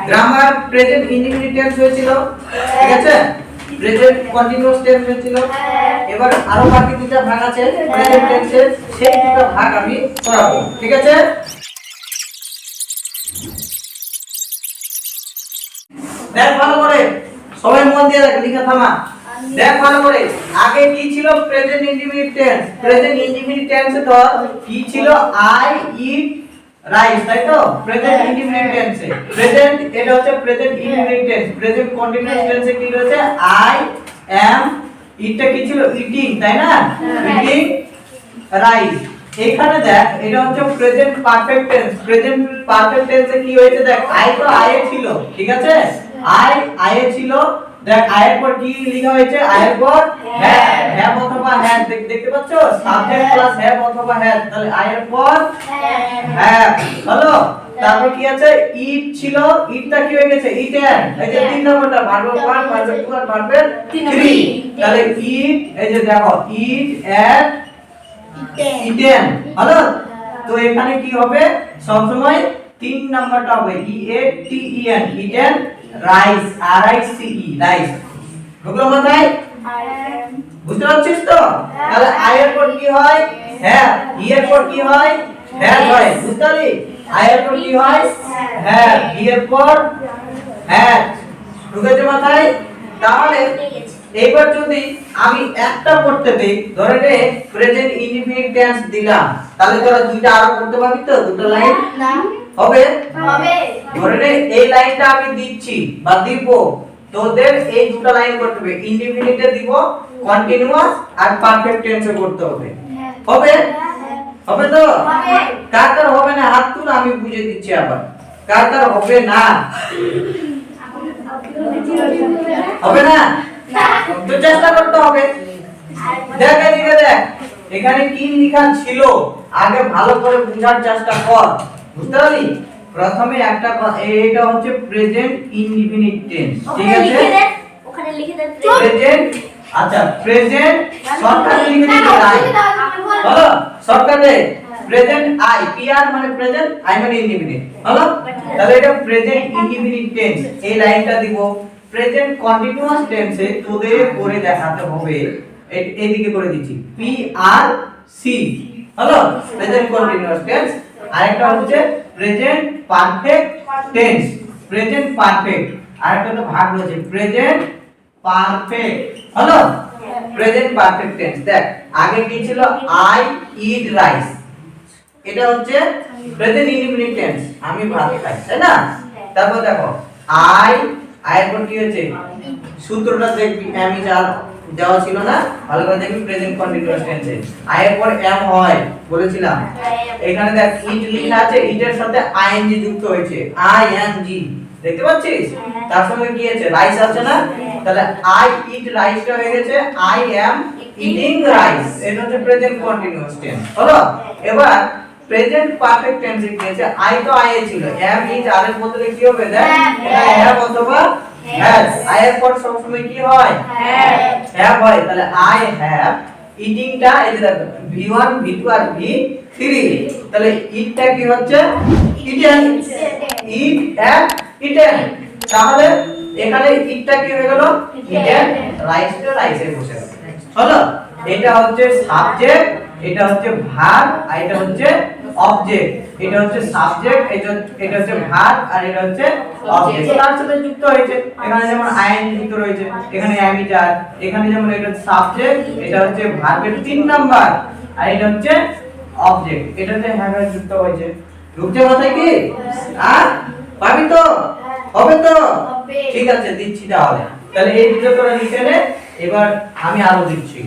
Grammar present indefinite tense হয়েছিল, ঠিক আছে? প্রেজেন্ট কন্টিনিউয়াস টেন্স হয়েছিল। এবার আরো বাকি দুটো ভাগ আছে প্রেজেন্ট টেন্সের, সেই দুটো ভাগ আমি করাবো, ঠিক আছে? দেখ ভালো করে, সবাই মন দিয়ে দেখ, লিখা থামা। দেখ ভালো করে, আগে কি ছিল? Present indefinite tense. Present indefinite টেন্সে তো কি ছিল? আই ইট রাইস, তাই তো? প্রেজেন্ট ইনডিফিনিট টেন্সে প্রেজেন্ট, এটা হচ্ছে present indefinite tense. Present continuous টেন্সে কি রয়েছে? আই অ্যাম, ইটটা কি ছিল? ইটিং, তাই না? Eating rice. এখানে দেখ, এটা হচ্ছে present perfect tense. Present perfect টেন্সে কি হয়েছে? দেখ, আই তো আয়ে ছিল, ঠিক আছে? আই আয়ে ছিল। দেখ, আয়ের পর কি লেখা হয়েছে? আয়ের পর হ্যাভ, হ্যাভ অথবা হ্যাজ, দেখতে পাচ্ছো? সাবজেক্ট প্লাস হ্যাভ অথবা হ্যাজ, তাহলে আয়ের পর হ্যাভ হলো। তারপর কি আছে? ইট ছিল, ইটটা কি হয়ে গেছে? ইটেন। এই যে তিন নম্বরটা ভার্ব 1, ভার্ব 2 আর ভার্ব 3, তাহলে ইট, এই যে দেখো, ইট এট ইটেন হলো। তো এখানে কি হবে? সব সময় 3 নাম্বারটা হবে E A T E N, eaten rice, R I C E, rice. ঢুকলো মাথায়? বুঝতে পারছিস তো? তাহলে আই এর পর কি হয়? হ্যাঁ। ই এর পর কি হয়? হ্যাঁ হয়। বুঝতে পারলি? আই এর পর কি হয়? হ্যাঁ। ই এর পর হ্যাঁ। ঢুকেছে মাথায়? তাহলে এইবার যদি আমি একটা করতে দেই, ধরে নে প্রেজেন্ট ইনডিফিনিট টেন্স দিলাম, তাহলে তোরা দুইটা আরো করতে পারবি তো? দুটো লাইন হবে? হবে। ধরে নে এই লাইনটা আমি দিচ্ছি বা দিব, তোদের এই দুটো লাইন করতে হবে। ইনডিফিনিটে দিব, কন্টিনিউয়াস আর পারফেক্ট টেন্সে করতে হবে। হবে? হবে তো? হবে। কার কার হবে না হাত তুল, আমি বুঝে দিচ্ছি আবার। কার কার হবে না? হবে না? তো চেষ্টা করতে হবে। দেখ এদিকে দেখ, এখানে কি লেখা ছিল আগে ভালো করে বোঝার চেষ্টা কর। বুঝতে পারলি? প্রথমে একটা, এটা হচ্ছে প্রেজেন্ট ইনডিফিনিট টেন্স, ঠিক আছে? ওখানে লিখে দেন প্রেজেন্ট। আচ্ছা, প্রেজেন্ট শর্টকাটে লিখে দিতে আই, হলো? শর্টকাটে প্রেজেন্ট আই, পি আর মানে প্রেজেন্ট, আই মানে ইনডিফিনিট, হলো? তাহলে এটা প্রেজেন্ট ইনডিফিনিট টেন্স, এই লাইনটা দিব। প্রেজেন্ট কন্টিনিউয়াস টেন্সে তোদের করে দেখাতে হবে, এদিকে করে দিচ্ছি, পি আর সি, হলো? Present continuous tense. আরেকটা হচ্ছে present perfect tense. Present perfect, আরেকটা তো ভাগ রয়েছে, প্রেজেন্ট পারফেক্ট, হলো? Present perfect tense. দেখ, আগে কি ছিল? আই ইট রাইস, এটা হচ্ছে প্রেজেন্ট ইনডিফিনিট টেন্স, আমি ভাত খাই, তাই না? তারপর দেখো, আয়ের পর কি হয়েছে? সূত্রটা দেখবি, এম ইজ আর দেওয়া ছিল না? ভালো করে দেখবি প্রেজেন্ট কন্টিনিউয়াস টেন্সে আয়ের পর এম হয়, বলেছিলাম। এখানে দেখ, ইট লেখা আছে, ইটের সাথে আইএনজি যুক্ত হয়েছে, আই এন জি, দেখতে পাচ্ছিস? তার সঙ্গে কি আছে? রাইস আছে না? তাহলে আই ইট রাইসটা হয়ে গেছে আই অ্যাম ইটিং রাইস, এটা হচ্ছে প্রেজেন্ট কন্টিনিউয়াস টেন্স, হলো? এবার প্রেজেন্ট পারফেক্ট টেন্সে কি আছে? আই তো আই ছিল, অ্যাম ইজ আর এর বদলে কি হবে? দেখ, হ্যাভ অথবা হ্যাজ। আই এর পর সব সময় কি হয়? হ্যাভ হয়। তাহলে আই হ্যাভ ইটিংটা, এই যে দেখো, v1 v2 আর v3, তাহলে ইটটা কি হচ্ছে? ইটেন, ইট এট ইটেন। তাহলে এখানে ইটটা কি হয়ে গেল? ইটেন, রাইসটা রাইসে বসে গেল, হলো? এটা হচ্ছে সাবজেক্ট, এটা হচ্ছে ভার্ব, আর এটা হচ্ছে অবজেক্ট। এটা হচ্ছে সাবজেক্ট, এটা হচ্ছে ভার্ব, আর এটা হচ্ছে অবজেক্ট। তার সাথে যুক্ত হয়েছে, এখানে যেমন আইএনজি যুক্ত রয়েছে, এখানে এম ইজ আর, এখানে যেমন এটা সাবজেক্ট, এটা হচ্ছে ভার্বের 3 নাম্বার, আর এটা হচ্ছে অবজেক্ট, এটা হচ্ছে হ্যাভ এর যুক্ত হয়েছে। ঢুকছে মাথায় কি? আর পাবি তো? হবে তো? ঠিক আছে, দিচ্ছি তাহলে। তাহলে এই দুটো তোরা লিখে নে, এবার আমি আরো দিচ্ছি।